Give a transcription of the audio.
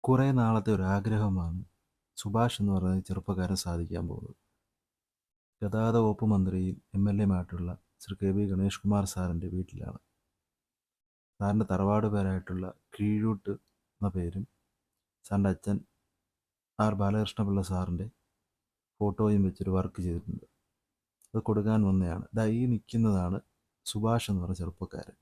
കുറേ നാളത്തെ ഒരാഗ്രഹമാണ് സുഭാഷ് എന്ന് പറയുന്ന ചെറുപ്പക്കാരൻ സാധിക്കാൻ പോകുന്നത്. ഗതാഗത വകുപ്പ് മന്ത്രിയും MLA-മായിട്ടുള്ള ശ്രീ കെ വി ഗണേഷ് കുമാർ സാറിൻ്റെ വീട്ടിലാണ്. സാറിൻ്റെ തറവാട് പേരായിട്ടുള്ള കീഴൂട്ട് എന്ന പേരും സാറിൻ്റെ അച്ഛൻ ബാലകൃഷ്ണപിള്ള സാറിൻ്റെ ഫോട്ടോയും വെച്ചൊരു വർക്ക് ചെയ്തിട്ടുണ്ട്. അത് കൊടുക്കാൻ വന്നതാണ്. ഈ നിൽക്കുന്നതാണ് സുഭാഷ് എന്ന് പറഞ്ഞ ചെറുപ്പക്കാരൻ.